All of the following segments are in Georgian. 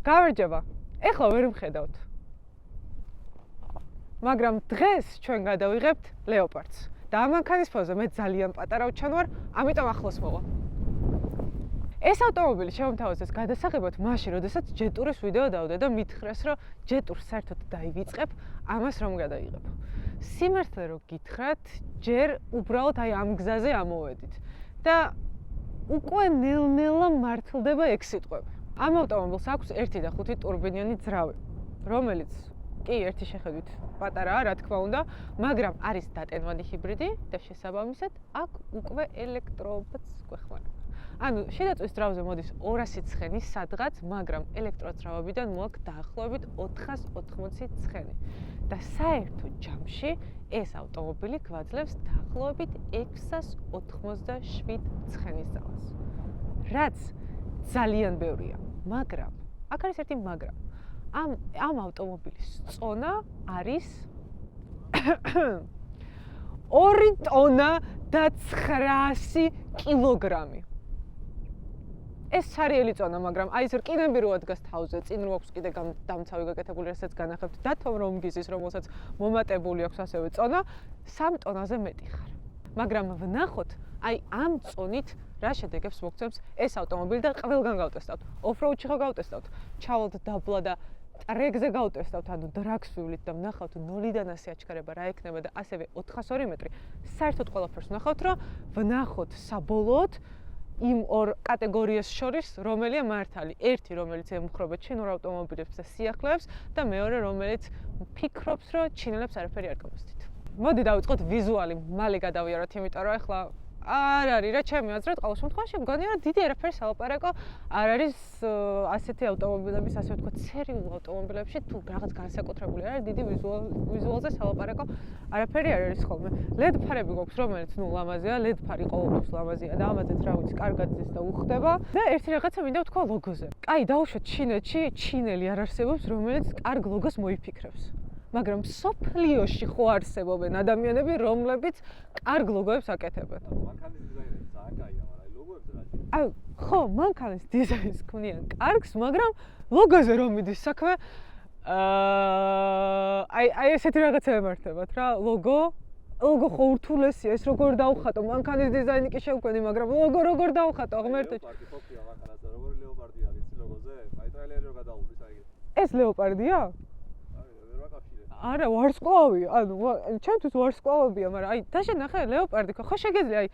გამარჯობა. ეხლა ვერ მხედავთ. მაგრამ დღეს ჩვენ გადავიღებთ ლეოპარდს. და ამ მანქანის ფონზე მე ძალიან პატარა ვჩანვარ, ამიტომ ახლოს მოვა. ეს ავტომობილი შემოთავაზეს გადასაღებად მაშინ, როდესაც ჯეტურის ვიდეო დავდე და მითხრეს, რომ ჯეტურს საერთოდ დაივიწყებ, ამას რომ გადაიღებ. სიმართლე რომ გითხრათ, ჯერ უბრალოდ ამ გზაზე ამოვედით. და უკვე ნელ-ნელა მართლდება ეგ სიტყვები. ამ ავტომობილს აქვს 1.5 ტურბინიანი ძრავი, რომელიც კი ერთი შეხედვით პატარაა, რა თქმა უნდა, მაგრამ არის დატენვადი ჰიბრიდი და შესაბამისად აქ უკვე ელექტროობაც გვეხმარება. ანუ შედაწვის ძრავზე მოდის 200 ცხენი სადღაც, მაგრამ ელექტროძრავებიდან მოაქვს დაახლოებით 480 ცხენი. და საერთო ჯამში ეს ავტომობილი გვაძლევს დაახლოებით 687 ცხენის ძალას. რაც ძალიან ბევრია, მაგრამ აქ არის ერთი მაგრამ. ამ ავტომობილის წონა არის 2 ტონა და 900 კილოგრამი. ეს სარიელი წონა, მაგრამ აი ეს რკინები რო ადგას თავზე, წინ რო აქვს კიდე დამცავი გაკეთებული, რასაც განახებთ, დათომ რომ გიზის, რომელსაც მომატებული აქვს ასევე წონა, 3 ტონაზე მეტი ხარ. მაგრამ ვნახოთ, აი ამ წონით რა შედეგებს მოგცემს ეს ავტომობილი და ყველგან გავტესტავთ. ოფროუდში ხო გავტესტავთ, ჩავალთ დაბლა და ტრეკზე გავტესტავთ, ანუ დრაგსვივლით და ვნახავთ 0-დან 100 აჩქარება რა ექნება და ასევე 402 მეტრი. საერთოდ ყველაფერს ვნახავთ, რომ ვნახოთ საბოლოოდ იმ ორ კატეგორიას შორის რომელია მართალი. ერთი რომელიც ემუქრება ჩინურ ავტომობილებს და სიახლეებს და მეორე რომელიც ფიქრობს, რომ ჩინელებს არაფერი არ გამოსდით. მოდი დავიწყოთ ვიზუალი, მალე გადავიაროთ, იმიტომ რომ ახლა არ არის რა ჩემი აზრით, ყოველ შემთხვევაში მგონია რომ დიდი არაფერი სალაპარაკო არ არის ასეთი ავტომობილების, ასე ვთქვათ, სერიულ ავტომობილებში თუ რაღაც განსაკუთრებული არ არის დიდი ვიზუალზე სალაპარაკო არაფერი არ არის ხოლმე. LED ფარები გვაქვს, რომელიც ლამაზია, LED ფარი ყოველთვის ლამაზია და ამაზეც რა ვიცი, კარგად ზის და უხდება. და ერთი რაღაცა მინდა ვთქვა ლოგოზე. კაი, დავუშვათ ჩინეთში ჩინელი არ არსებობს, რომელიც კარგ ლოგოს მოიფიქრებს. მაგრამ სოფლიოში ხო არსებობენ ადამიანები, რომლებიც კარგ ლოგოებს აკეთებენ. მანქანის დიზაინერი ძალიან კაია, მაგრამ ლოგოებზე რა ჭირდება? აი, ხო, მანქანის დიზაინს ქმნიან კარგს, მაგრამ ლოგოზე რომ მიდის საქმე, აი ესეთი რაღაცა ემართებათ რა, ლოგო ხო ურთულესია, ეს როგორ დავხატო, მანქანის დიზაინი კი შევკვენი, მაგრამ ლოგო როგორ დავხატო, ღმერთო. ლეოპარდი ფოქია მანქანაზე, როგორი ლეოპარდი არის, იცი ლოგოზე? აი ტრეილერი რო გადაუვლის აი. ეს ლეოპარდია? არა, ვარსკვლავია. ანუ ჩემთვის ვარსკვლავებია, მაგრამ აი დაშე ნახე ლეოპარდი ხო შეგეძლია აი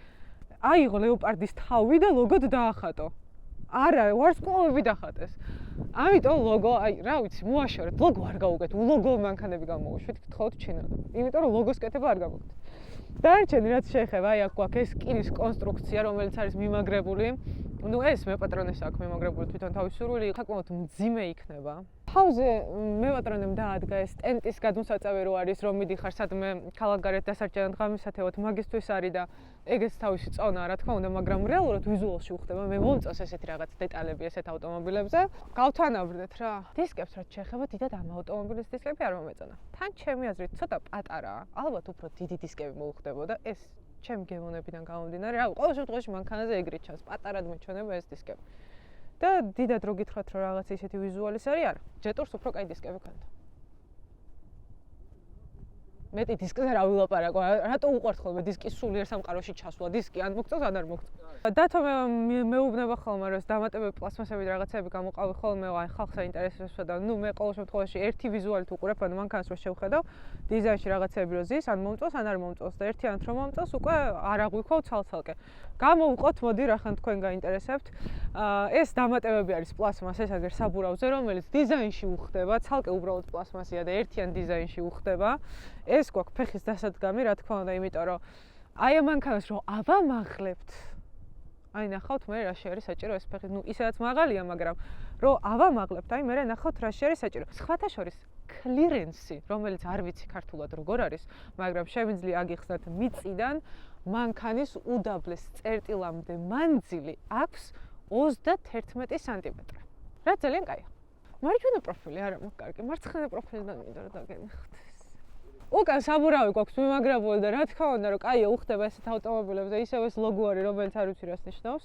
აიღო ლეოპარდის თავი და ლოგოდ დაახატო. არა, ვარსკვლავები დახატეს. ამიტომ ლოგო, აი რა ვიცი, მოაშორეთ, ლოგო არ გავუკეთ, ულოგო მანქანები გამოვუშვით, გთხოვთ ჩინელად. იმიტომ რომ ლოგოს კეთება არ გამოგთ. დანარჩენი რაც შეეხება, აი აქ გვაქვს ეს კირის კონსტრუქცია, რომელიც არის მიმაგრებული. ну ეს მეპატრონეს აქვს მიმაგრებული თვითონ თავის სურვილი, საკმაოდ მძიმე იქნება. თავზე მეპატრონემ დაადგა ეს ტენტის გადმოსაწევი რო არის, რომ მიდიხარ სადმე ქალაქგარეთ დასარჩენად ღამისათევად, მაგისთვის არის და ეგეც თავისი წონაა, რა თქმა უნდა, მაგრამ რეალურად ვიზუალში უხდება. მე მომწონს ესეთი რაღაც დეტალები ესეთ ავტომობილებზე. გავთანაბრდეთ რა. დისკებს რაც შეეხება, დიდად ამ ავტომობილის დისკები არ მომეწონა. თან ჩემი აზრით ცოტა პატარაა. ალბათ უფრო დიდი დისკები მოუხდებოდა ეს ჩემ გემოვნებიდან გამომდინარე, რა, ყოველ შემთხვევაში მანქანაზე ეგრეთ ჩანს, პატარად მეჩვენება ეს დისკები. და დიდად რო გითხრათ, რომ რაღაც ისეთი ვიზუალის არის, არა, ჯეტურს უფრო კაი დისკები ქონდა. მეტი დისკზე რა ვილაპარაკო, რატო უყვართ ხოლმე დისკის სულიერ სამყაროში ჩასვლა, დისკი ან მოგწონს ან არ მოგწონს. დათო მეუბნება ხოლმე, რომ დამატებები პლასმასები რაღაცები გამოყავი ხოლმე, აი ხალხს აინტერესებს და ნუ მე ყოველ შემთხვევაში ერთი ვიზუალით უყურებ, ანუ მანქანას რო შევხედავ, დიზაინში რაღაცები რო ზის, ან მომწონს, ან არ მომწონს და ერთიანთ რომ მომწონს, უკვე არ აღვიქვავ ცალ-ცალკე. გამოვყოთ, მოდი რახან თქვენ გაინტერესებთ. ეს დამატებები არის პლასმასის აგერ საბურავზე, რომელიც დიზაინში უხდება, ცალკე უბრალოდ პლასმასია და ერთიან დიზაინში უხდება. ეს გვაქვს ფეხის დასადგამი, რა თქმა უნდა, იმიტომ რომ აი ამ მანქანას რო ავამაღლებთ. აი ნახავთ მე რა შეარი საჭირო ეს ფეხი, ნუ ისედაც მაღალია, მაგრამ რო ავამაღლებთ, აი მე ნახავთ რა შეარი საჭირო. სხვათა შორის კლირენსი, რომელიც არ ვიცი ქართულად როგორ არის, მაგრამ შემიძლია აგიხსნათ მიწიდან მანქანის უდაბლეს წერტილამდე მანძილი აქვს 31 სანტიმეტრი. რა ძალიან კაია. მარჯვენა პროფილი არა მაქვს კარგი, მარცხენა პროფილიდან მინდა რომ დაგენახოთ. უკან საბურავი გვაქვს მიმაგრებული და რა თქმა უნდა რომ კაია უხდება ესეთ ავტომობილებზე, ისევ ეს ლოგო არის, რომელიც არ ვიცი რას ნიშნავს.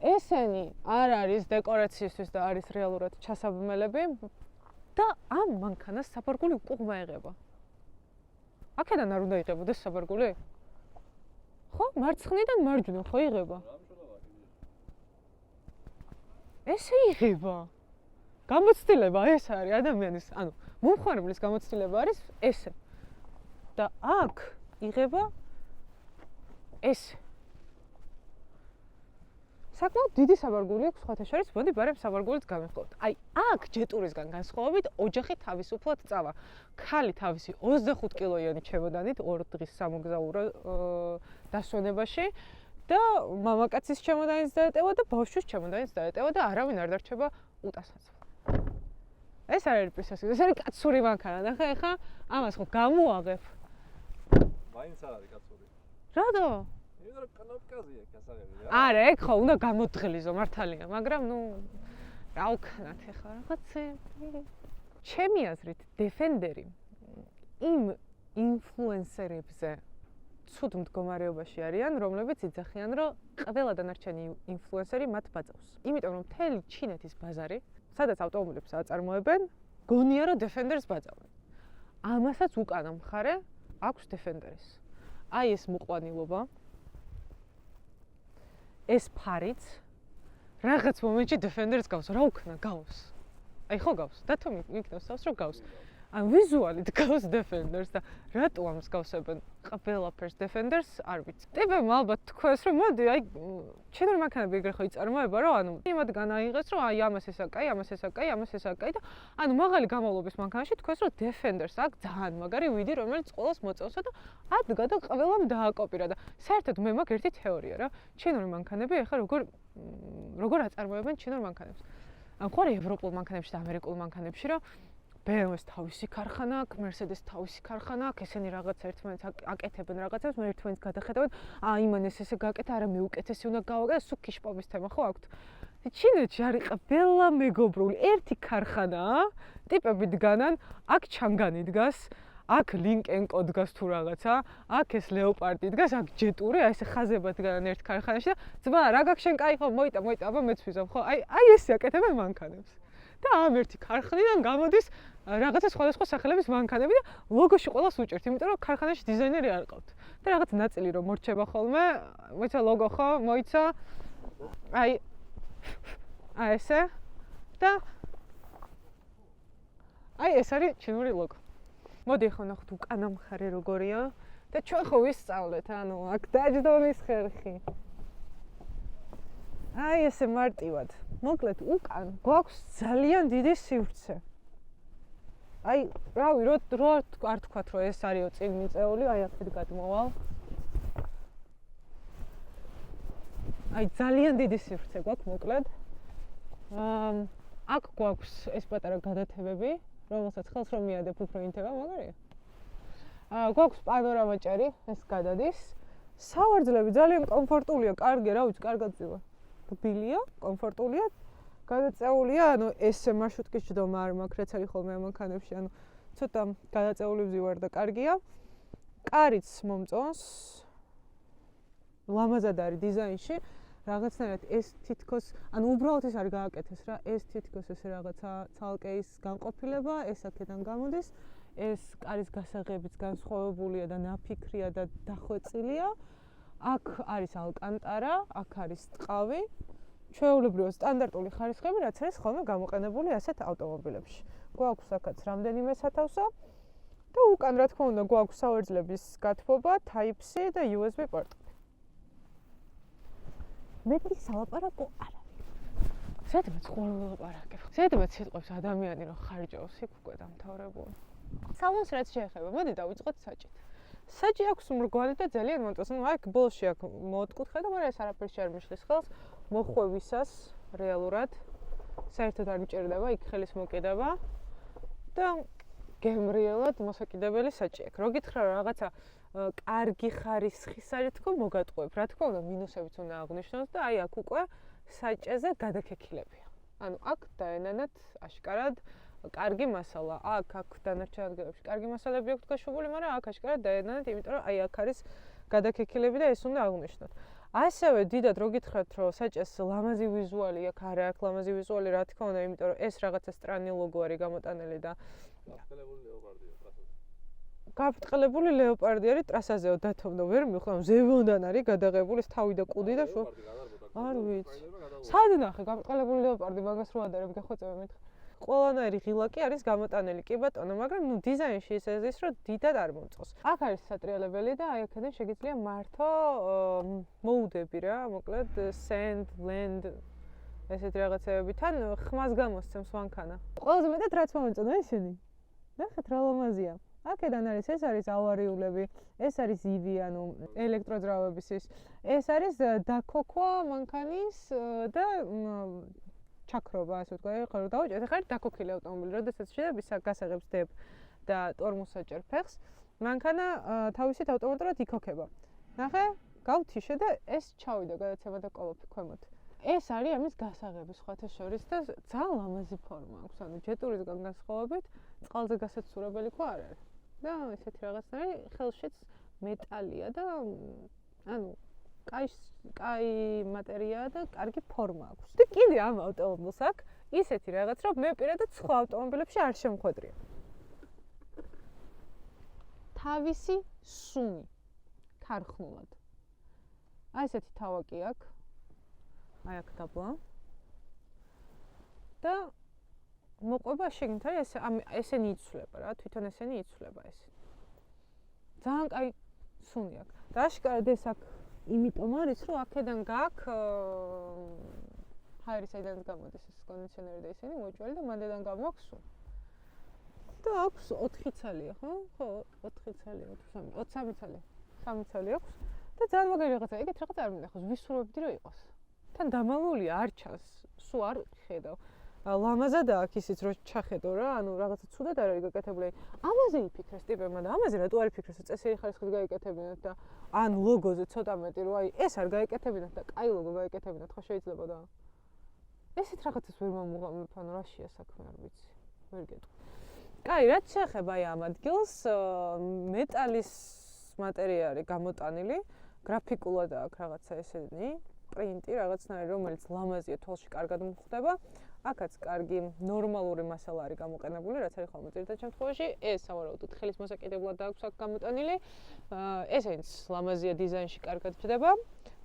ესენი არ არის დეკორაციისთვის და არის რეალურად ჩასაბმელები და ამ მანქანას საბარგული უყმა იღება. აქედან არ უნდა იღებოდეს საბარგული? ხო, მარცხნიდან მარჯვნივ ხო იღება? ესე იღება. გამოცდილება ეს არის ადამიანის, ანუ მომხმარებლის გამოცდილება არის ესე. და აქ იღება ეს. საკმაოდ დიდი საბარგული აქვს სხვათა შორის, მოდი ბარემ საბარგულიც გამიხსოვთ. აი, აქ ჯეტურისგან განსხვავებით, ოჯახი თავისუფლად წავა. ქალი თავისი 25 კილოიანი ჩემოდანით 2 დღის სამოგზაურო დასვენებაში და მამაკაცის ჩემოდანიც დაეტევა და ბავშვის ჩემოდანიც დაეტევა და არავინ არ დარჩება უტასაცმლად. ეს არ არის პრესასი, ეს არის კაცური მანქანა. ნახე, ეხა ამას ხო გამოაღებ. მაინც არ არის კაცური. რატო? იმიტომ რომ კნოპკაზია გასაღებია. არა, ეგ ხო უნდა გამოძღლიზო მართალია, მაგრამ ნუ რა ვქნათ ეხა რაღაცე. ჩემი აზრით, Defender-ი იმ ინფლუენსერებზე ცუდ მდგომარეობაში არიან, რომლებიც იძახიან, რომ ყველა დანარჩენი ინფლუენსერი მათ ბაძავს. იმიტომ რომ მთელი ჩინეთის ბაზარი, სადაც ავტომობილებს აწარმოებენ, გონია რომ Defender-ს ბაძავენ. ამასაც უკანა მხარე აქვს Defender-ის. აი ეს მოყვანილობა, ეს ფარიც რაღაც მომენტში Defender-ს გავს, რა უქნა გავს. აი ხო გავს, დათო მიგნავს თავს რომ გავს. ან ვიზუალით გავს Defender-ს და რატო ამს გავსებენ ყველაფერს Defender-ს არ ვიცი. ტიპებმა ალბათ თქვეს რომ მოდი აი ჩინური მანქანები ეგრე ხო იწარმოება რომ ანუ იმად განაიღეს რომ აი ამას ესა კაი, ამას ესა კაი, ამას ესა კაი და ანუ მაღალი გამოვლობის მანქანაში თქვეს რომ Defender-ს აქვს ძალიან მაგარი ვიდი რომელიც ყველას მოწევსა და ადგა და ყველამ დააკოპირა და საერთოდ მე მაქვს ერთი თეორია რა ჩინური მანქანები ეხლა როგორ აწარმოებენ ჩინურ მანქანებს. ან ხო ევროპულ მანქანებში და ამერიკულ მანქანებში რომ BMW-ს თავისი ქარხანა აქვს, Mercedes-ს თავისი ქარხანა აქვს, ესენი რაღაც ერთმანეთს აკეთებენ რაღაცებს, მე ერთმანეთს გადახედავენ, იმან ესე გაკეთა, არა მე უკეთესი უნდა გავაკეთო, სულ ქიშპობის თემა ხო აქვთ. ჩინეთში არის ყველა მეგობრული, ერთი ქარხანაა, ტიპები დგანან, აქ ჩანგანი დგას, აქ ლინკენკო დგას თუ რაღაცა, აქ ეს ლეოპარდი დგას, აქ ჯეტური, აი ესე ხაზება დგანან ერთ ქარხანაში და ძმა, რა გაქვს შენ კაი ხო, მოიტა, აბა მეც ვიზამ ხო, აი ესე აკეთებენ მანქანებს. და ამ ერთი ქარხნიდან გამოდის რაღაცა სხვადასხვა სახელების მანქანები და ლოგოში ყველას უჭერთ, იმიტომ რომ ქარხანაში დიზაინერი არ ყავთ. და რაღაც ნაწილი რომ მორჩება ხოლმე, მოიცა ლოგო ხო, მოიცა აი ესე და აი ეს არის ჩინური ლოგო. მოდი ახლა ნახოთ უკანა მხარე როგორია და ჩვენ ხო ვისწავლეთ, ანუ აქ დაჯდომის ხერხი. აი ესე მარტივად. მოკლედ უკან გვაქვს ძალიან დიდი სივრცე. აი, რავი, რო არ თქვათ, რომ ეს არისო წინ მიწეული, აი აქეთ გადმოვალ. აი ძალიან დიდი სივრცე გვაქვს მოკლედ. აქ გვაქვს ეს პატარა გადათებები, რომელსაც ხელს რომ მიადებ უფრო ინტება, მაგარია. გვაქვს პანორამა ჭერი, ეს გადადის. სავარძლები ძალიან კომფორტულია, კარგი, რა ვიცი, კარგად ძივა. ბილია, კომფორტულია, გადაწეულია, ანუ ესე მარშრუტკის ჯდომა არ მაქვს, რაც არის ხოლმე ამ მანქანებში, ანუ ცოტა გადაწეული ვზივარ და კარგია. კარიც მომწონს. ლამაზად არის დიზაინში. რაღაცნაირად ეს თითქოს, ანუ უბრალოდ ეს არ გააკეთეს რა, ეს თითქოს ეს რაღაცა ცალკე ის განყოფილება, ეს აქედან გამოდის. ეს კარის გასაღებიც განსხვავებულია და ნაფიქრია და დახვეწილია. აქ არის ალკანტარა, აქ არის ტყავი. ჩვეულებრივად სტანდარტული ხარისხები, რაც არის ხოლმე გამოყენებული ასეთ ავტომობილებში. გვაქვს აქაც რამდენიმე სათავსო და უკან რა თქმა უნდა გვაქვს სავარძლების გათბობა, Type-C და USB პორტები. მეტი სალაპარაკო არ არის. სადმეც ყოველ ვილაპარაკებ. სადმეც სიტყვებს ადამიანი რომ ხარჯავს, იქ უკვე დამთავრებული. სალონს რაც შეეხება, მოდი დავიწყოთ საჭით. საჭი აქვს მრგვალი და ძალიან მომწონს. ნუ აქ ბოლოში აქ მოთხუთხე და მაგრამ ეს არაფერს არ მიშლის ხელს მოხვევისას რეალურად. საერთოდ არ მჭირდება იქ ხელის მოკიდება და გემრიელად მოსაკიდებელი საჭი აქვს. რო გითხრა რომ რაღაცა კარგი ხარისხის არის თქო მოგატყუებ. რა თქმა უნდა მინუსებიც უნდა აღნიშნოს და აი აქ უკვე საჭეზე გადაკექილებია. ანუ აქ დაენანათ აშკარად კარგი მასალა. აქ დანარჩენ ადგილებში კარგი მასალები აქვს გაშვებული, მაგრამ აქ აშკარად დაენანათ, იმიტომ რომ აი აქ არის გადაკექილები და ეს უნდა აღნიშნოთ. ასევე დიდად რო გითხრათ, რომ საჭეს ლამაზი ვიზუალი აქვს, არა აქვს ლამაზი ვიზუალი, რა თქმა უნდა, იმიტომ რომ ეს რაღაცა სტრანი ლოგო არის გამოტანილი და გაბრტყელებული ლეოპარდი არის ტრასაზეო დათომ და ვერ მიხდომ ზევონდან არის გადაღებული ეს თავი და კუდი და შო არ ვიცი. სად ნახე გაბრტყელებული ლეოპარდი მაგას რო ადარებ გეხვეწები მეთქი. ყველანაირი ღილაკი არის გამოტანილი კი ბატონო, მაგრამ ნუ დიზაინში ისე რომ დიდად არ მომწონს. აქ არის სატრიალებელი და აი აქედან შეგიძლია მართო მოუდები რა, მოკლედ sand, land ესეთი რაღაცეებიდან ხმას გამოსცემს მანქანა. ყველაზე მეტად რაც მომწონა ისინი. ნახეთ რა ლამაზია. აქედან არის ეს არის ავარიულები, ეს არის ივი, ანუ ელექტროძრავების ეს არის დაქოქვა მანქანის და ჩაქრობა, ასე ვთქვა, ხო რა დავუჭერთ, ახლა დაქოქილი ავტომობილი, როდესაც შედების გასაღებს დებ და ტორმოსს აჭერ ფეხს, მანქანა თავისით ავტომატურად იქოქება. ნახე, გავთიშე და ეს ჩავიდა გადაცემა და კოლოფი ქვემოთ. ეს არის ამის გასაღები სხვათა შორის და ძალიან ლამაზი ფორმა აქვს, ანუ ჯეტურისგან განსხვავებით, წყალზე გასაცურებელი ხო არ არის. და ესეთი რაღაცნაირი ხელშიც მეტალია და ანუ კაი მატერიაა და კარგი ფორმა აქვს. და კიდე ამ ავტომობილს აქვს ისეთი რაღაც, რომ მე პირადად სხვა ავტომობილებში არ შემხვედრია. თავისი სუნი ქარხნულად. აი ესეთი თავაკი აქვს. აი აქ დაბლა. და მოყვება შეგნით არის ესენი იცვლება რა, თვითონ ესენი იცვლება ეს. ძალიან კაი სუნი აქვს. და აშკარად ეს აქ იმიტომ არის, რომ აქედან გაქვს ჰაერი საიდანაც გამოდის ეს კონდიციონერი და ისინი მოჭველი და მანდედან გამოაქვს სუნი. და აქვს 4 ცალია, ხო? ხო, 4 ცალია, 23 ცალი. 3 ცალი აქვს და ძალიან მაგარი რაღაცა. ეგეთ რაღაცა არ მინდა ხოს, ვისურვებდი რომ იყოს. თან დამალულია, არ ჩანს, სულ არ ხედავ. ლამაზად აქვს ისიც რომ ჩახედო რა, ანუ რაღაცა ცუდად არ არის გაკეთებული. ამაზე იფიქრეს ტიპებმა და ამაზე რატო არ იფიქრეს, რომ წესიერი ხარისხით გაიკეთებინათ და ან ლოგოზე ცოტა მეტი რომ აი ეს არ გაიკეთებინათ და კაი ლოგო გაიკეთებინათ, ხო შეიძლება და ესეთ რაღაცას ვერ მომუღამებ, ანუ რაშია საქმე არ ვიცი, ვერ გეტყვი. კაი, რაც შეეხება აი ამ ადგილს, მეტალის მატერიალი გამოტანილი, გრაფიკულად აქვს რაღაცა ესენი, პრინტი რაღაცნაირი, რომელიც ლამაზია, თვალში კარგად მხვდება. აქაც კარგი ნორმალური მასალა არის გამოყენებული, რაც არის ხოლმე ძირითად შემთხვევაში. ეს სავარაუდოდ ხელის მოსაკიდებლად აქვს აქ გამოტანილი. ესენიც ლამაზია დიზაინში კარგად ჩდება.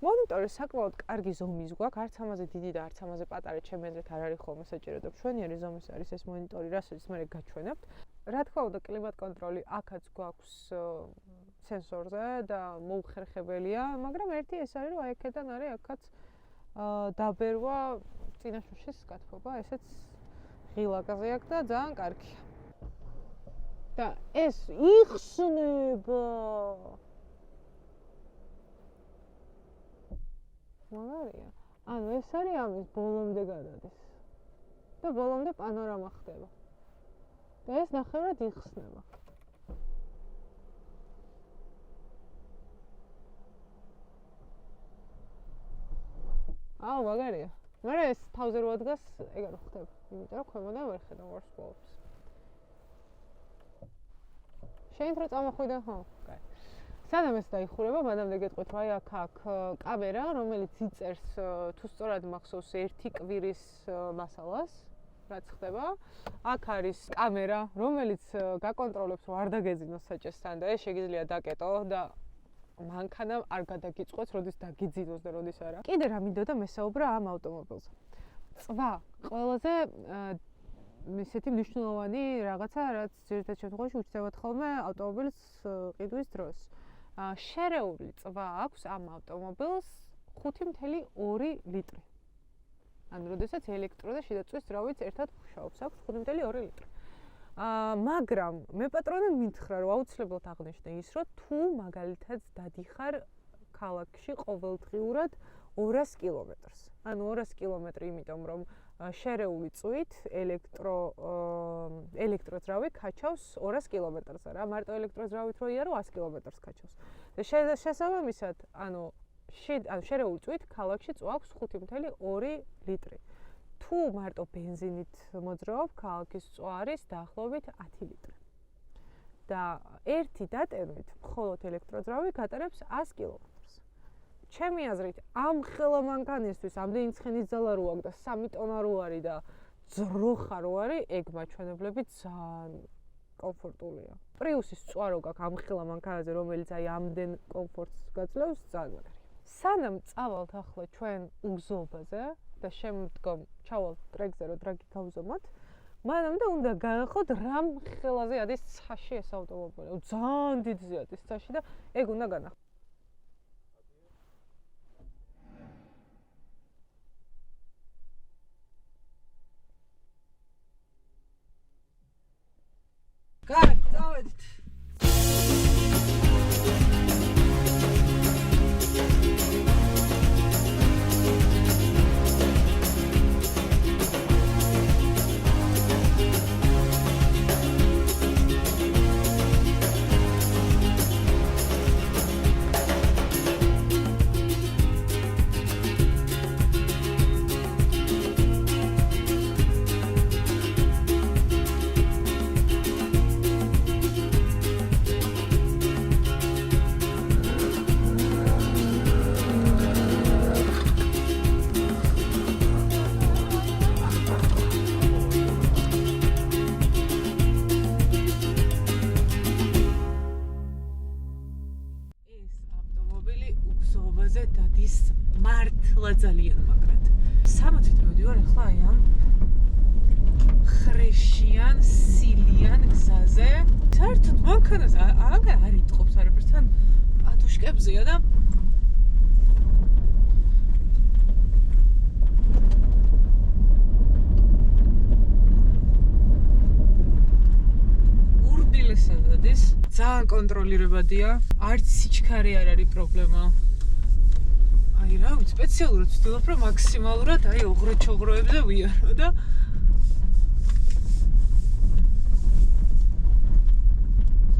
მონიტორი საკმაოდ კარგი ზომის გვაქვს, არც ამაზე დიდი და არც ამაზე პატარა, ჩემი აზრით არ არის ხოლმე საჭირო და მშვენიერი ზომის არის ეს მონიტორი, რასაც მე გაჩვენებთ. რა თქმა უნდა, კლიმატ კონტროლი აქაც გვაქვს სენსორზე და მოუხერხებელია, მაგრამ ერთი ეს არის, რომ აი აქედან არის აქაც დაბერვა წინაშუშის გათბობა, ესეც ღილაკაზე აქვს და ძალიან კარგია. და ეს იხსნება. მაგარია. ანუ ეს არის ამის ბოლომდე გადადის. და ბოლომდე პანორამა ხდება. და ეს ნახევრად იხსნება. აუ, მაგარია. მაგრამ ეს თავზე რო ადგას, ეგ არ ხდება. იმიტომ რომ ქვემოდან ვერ ხედავ ვარსკვლავებს. შეიძლება რომ წამოხვიდე, ხო? კაი. სანამ ეს დაიხურება, მანამდე გეტყვით, რომ აი აქ აქვს კამერა, რომელიც იწერს თუ სწორად მახსოვს ერთი კვირის მასალას, რაც ხდება. აქ არის კამერა, რომელიც გაკონტროლებს, რომ არ დაგეძინოს საჭესთან და ეს შეგიძლია დაკეტო და მანქანამ არ გადაგიწყვეტს, როდის დაგიძინოს და როდის არა. კიდე რა მინდოდა მესაუბრა ამ ავტომობილზე. წვა, ყველაზე ისეთი მნიშვნელოვანი რაღაცა, რაც ძირითად შემთხვევაში უჩნდებათ ხოლმე ავტომობილის ყიდვის დროს. შერეული წვა აქვს ამ ავტომობილს 5.2 ლიტრი. ანუ როდესაც ელექტრო და შიდა წვის ძრავით ერთად მუშაობს, აქვს 5.2 ლიტრი. მაგრამ მე პატრონი მითხრა, რომ აუცილებლად აღნიშნე ის, რომ თუ მაგალითად დადიხარ ქალაქში ყოველდღიურად 200 კილომეტრს. ანუ 200 კილომეტრი, იმიტომ რომ შერეული წვით ელექტროძრავი ქაჩავს 200 კილომეტრზე რა. მარტო ელექტროძრავით რო იარო 100 კილომეტრს ქაჩავს. და შესაბამისად, ანუ შერეული წვით ქალაქში წვა აქვს 5.2 ლიტრი. თუ მარტო ბენზინით მოძრაობ, ქალაქის წვა არის დაახლოებით 10 ლიტრი. და ერთი დატენვით მხოლოდ ელექტროძრავი გატარებს 100 კილომეტრს. ჩემი აზრით, ამ ხელა მანქანისთვის ამდენი ცხენის ძალა რო აქვს და 3 ტონა რო არის და ძროხა რო არის, ეგ მაჩვენებლები ძალიან კომფორტულია. პრიუსის წვარო გაქვს ამ ხელა მანქანაზე, რომელიც აი ამდენ კომფორტს გაძლევს, ძალიან მაგარია. სანამ წავალთ ახლა ჩვენ უგზობაზე და შემდგომ ჩავალთ ტრეკზე, რომ ტრეკი გავზომოთ, მანამდე უნდა განახოთ რამ ხელაზე ადის ცაში ეს ავტომობილი. ძალიან დიდზე ადის ცაში და ეგ უნდა განახოთ. Kijk, давайте. დადის მართლა ძალიან მაგრად. 60-ით მივდივარ ახლა აი ამ ხრეშიან, სილიან გზაზე. საერთოდ მანქანას აგა არ იტყობს არაფერს, თან პატუშკებზეა და ურბილესად დადის. ძალიან კონტროლირებადია. არც სიჩქარე არ არის პრობლემა. აი რა ვიცი, სპეციალურად ვცდილობ რომ მაქსიმალურად აი ოღრო-ჩოღროებზე ვიარო და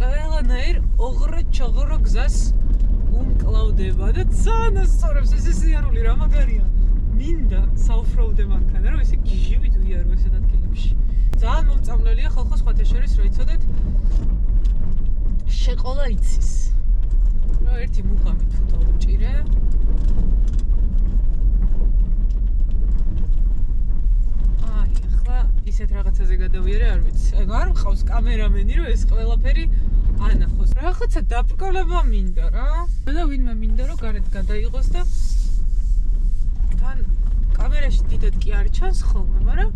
ყველანაირ ოღრო-ჩოღრო გზას უმკლავდება და ძალიან ასწორებს ეს სიარული რა მაგარია. მინდა საოფროუდე მანქანა რომ ესე გიჟივით ვიარო ესეთ ადგილებში. ძალიან მომწამლელია ხალხო სხვათა შორის რომ იცოდეთ შეყოლა იცის. რა ერთი მუღამი თუ დავუჭირე ისეთ რაღაცაზე გადავიარე, არ ვიცი. არ მყავს კამერამენი, რომ ეს ყველაფერი ანახოს. რაღაცა დაბრკოლება მინდა რა. და ვინმე მინდა რომ გარეთ გადაიღოს და თან კამერაში დიდად კი არ ჩანს ხოლმე, მაგრამ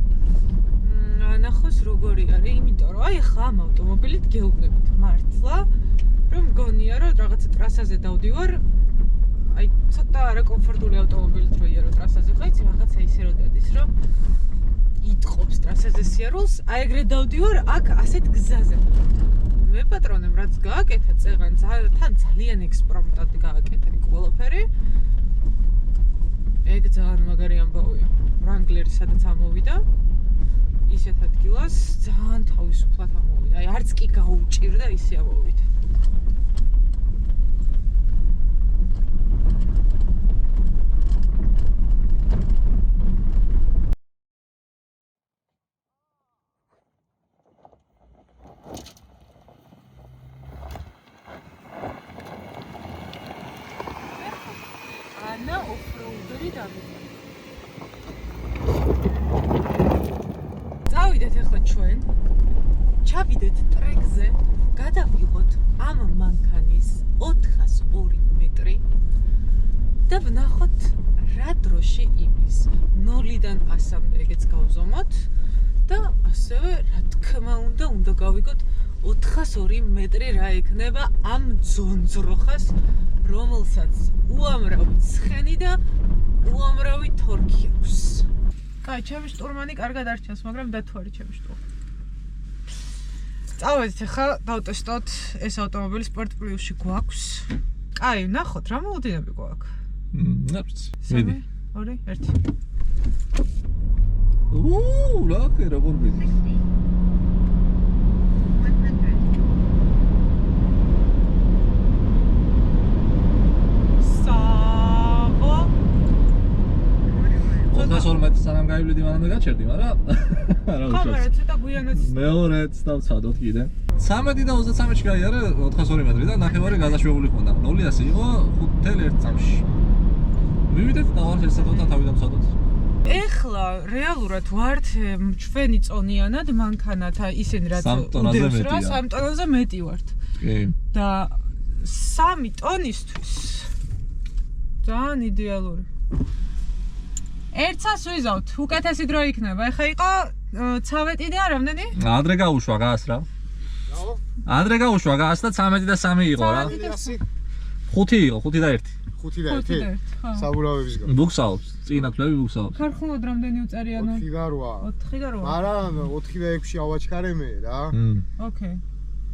ანახოს როგორი არის, იმიტომ რომ აი ხა ამ ავტომობილით გეუბნებით მართლა, რომ მგონია რომ რაღაცა ტრასაზე დავდივარ, აი ცოტა არაკომფორტული ავტომობილით რო იარო ტრასაზე, ხო იცი, რაღაცა ისე რო დადის, რომ იტყობს ტრასაზე სიარულს, აი ეგრე დავდივარ აქ ასეთ გზაზე. მე პატრონემ რაც გააკეთა წეღან, თან ძალიან ექსპრომტად გააკეთა ყველაფერი. ეგ ძალიან მაგარი ამბავია. ვრანგლერი სადაც ამოვიდა, ისეთ ადგილას ძალიან თავისუფლად ამოვიდა. აი არც კი გაუჭირდა ისე ამოვიდა. წავიდეთ ახლა ჩვენ, ჩავიდეთ ტრეკზე, გადავიღოთ ამ მანქანის 402 მეტრი და ვნახოთ რა დროში იმის. 0-დან 100-მდე ეგეც გავზომოთ და ასევე რა თქმა უნდა გავიგოთ 402 მეტრი რა იქნება ამ ძონძროხას, რომელსაც უამრავი ცხენი და უამრავი თორქი აქვს. კაი, ჩემი შტურმანი კარგად არ ჩანს, მაგრამ დათვარი ჩემი შტურმანი. წავედით ახლა დავტესტოთ ეს ავტომობილი Sport Plus-ში გვაქვს. კაი, ნახოთ რა მოლოდინები გვაქვს. რა ვიცი. მიდი. 2, 1. რა ხე როგორ მიდი? სორმეთ სანამ გაივლიდი მანამდე გაჩერდი, მაგრამ არა უშავს. კამერა ცოტა გვიანაც მეორეც დავცადოთ კიდე. 13 და 33-ში გაიარე 402 მეტრი და ნახევარი გადაშვებული ხონდა. 0-ას იყო 5.1 წამში. მივიდეთ და ვარ შესაძლოა და თავი დამცადოთ. ეხლა რეალურად ვართ ჩვენი წონიანად მანქანათა ისინი რაც 3 ტონაზე მეტია. 3 ტონაზე მეტი ვართ. კი. და 3 ტონისთვის ძალიან იდეალური. ერთს ვიზავთ, უკეთესი დრო იქნება. ეხა იყო 13 და რამდენი? ადრე გაუშვა გას რა. ადრე გაუშვა გას და 13 და 3 იყო რა. 5 იყო, 5 და 1. 5 და 5 და 1. 1, ხო. საბურავების გამო. ბუქსაობს, წინა თვლები ბუქსაობს. ხარხუნოდ რამდენი უწერიანო? 4 და 8. 4 და 8. მაგრამ 4 და 6-ში ავაჩქარე მე რა. ოკეი.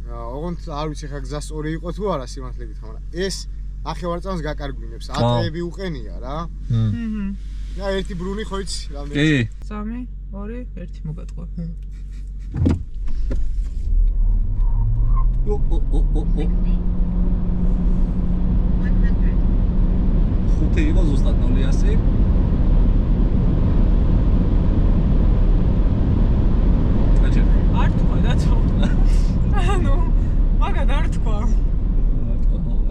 ოღონდ არ ვიცი ხა გზა სწორი იყო თუ არა სიმართლე გითხრა, მაგრამ ეს ახევარწამს გაკარგვინებს. ატეები უყენია რა. და ერთი ბრუნი ხო იცი რამდენი? კი. 3, 2, 1 მოგატყვა. ხუთი იყო ზუსტად 0-100. არ თქვა დათო. ანუ მაგად არ თქვა.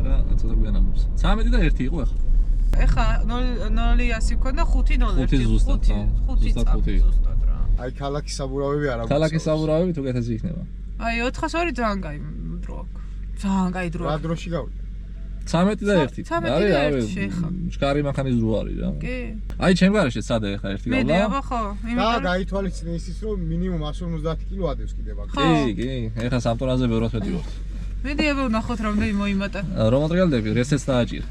რა, ცოტა გვიანამობს. 13 და 1 იყო ახლა. ეხა 0-100 ქონდა 5-0. 5 ზუსტად, ხო. 5 ზუსტად 5. ზუსტად რა. აი ქალაქის საბურავები არა. ქალაქის საბურავებით უკეთესი იქნება. აი 402 ძალიან კაი დრო აქვს. ძალიან კაი დრო რა აქვს. დროში გავიდა? 13 და 1. 13 და 1 შეხა. ჩქარი მანქანის დრო არის რა. კი. აი ჩემ გარშე სადა ახლა ერთი მე გავლა. აბა ხო. და გაითვალისწინე ისიც რომ მინიმუმ 150 კილო ადევს კიდევ აქ. ხო. კი, კი, ეხლა 3 ტონაზე ბევრად მეტი ვარ. მედი აბა ვნახოთ რამდენი მოიმატა. რომ მატრიალდები რესეც დააჭირ.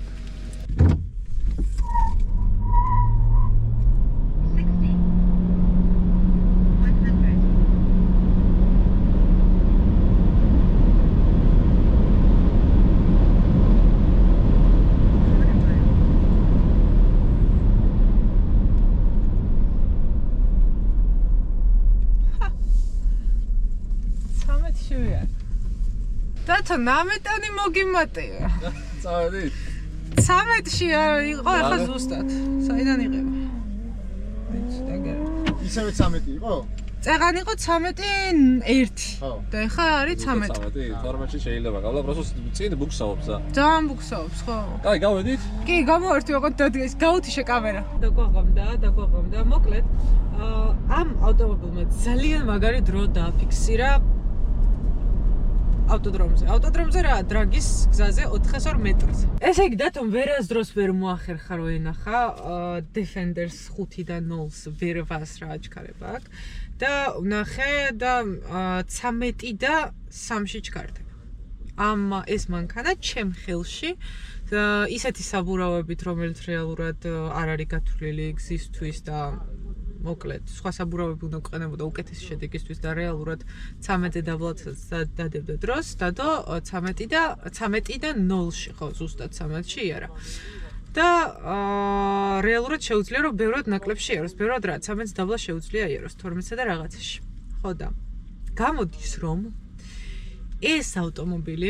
დათო 19 ტონი მოგიმატია. წავედი. 13-ში იყო ახლა ზუსტად. საიდან იღება? ვიცი დაგერა. ისევე 13 იყო? წეღან იყო 13-1. ხო. და ახლა არის 13. 12-ში შეიძლება გავლა, პროსოს წინ ბუქსაობს რა. ძალიან ბუქსაობს, ხო? კაი, გავედით? კი, გამოვერთი ოღონდ დადგეს, გაუთიშე კამერა. დაგვაღამდა. მოკლედ, ამ ავტომობილმა ძალიან მაგარი დრო დააფიქსირა ავტოდრომზე რა, დრაგის გზაზე 402 მეტრზე. ესე იგი, დათომ ვერასდროს ვერ მოახერხა რო ენახა Defenders 5 და 0-ს ვერ ვასრა აჩქარება აქ და ვნახე და 13 და 3-ში ჩქარდება. ეს მანქანა ჩემ ხელში ისეთი საბურავებით, რომელიც რეალურად არ არის გათვლილი გზისთვის და მოკლედ, სხვა საბურავები უნდა გვყენებოდა უკეთესი შედეგისთვის და რეალურად 13 დაბლათს დადებდა დროს, დადო 13 და 0-ში, ხო, ზუსტად 13-ში იარა. და რეალურად შეუძლია რომ ბევრად ნაკლებში იაროს, ბევრად რა, 13-ს დაბლა შეუძლია იაროს 12-სა და რაღაცაში. ხო და გამოდის რომ ეს ავტომობილი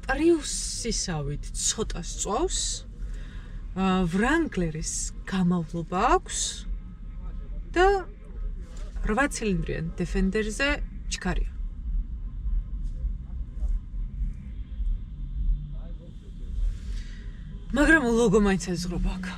პრიუსისავით ცოტა სწავს, Wrangler-ის გამავლობა აქვს და 8 ცილინდრიან Defender-ზე ჩქარია. მაგრამ ლოგო მაინც ეზღრობა აქ.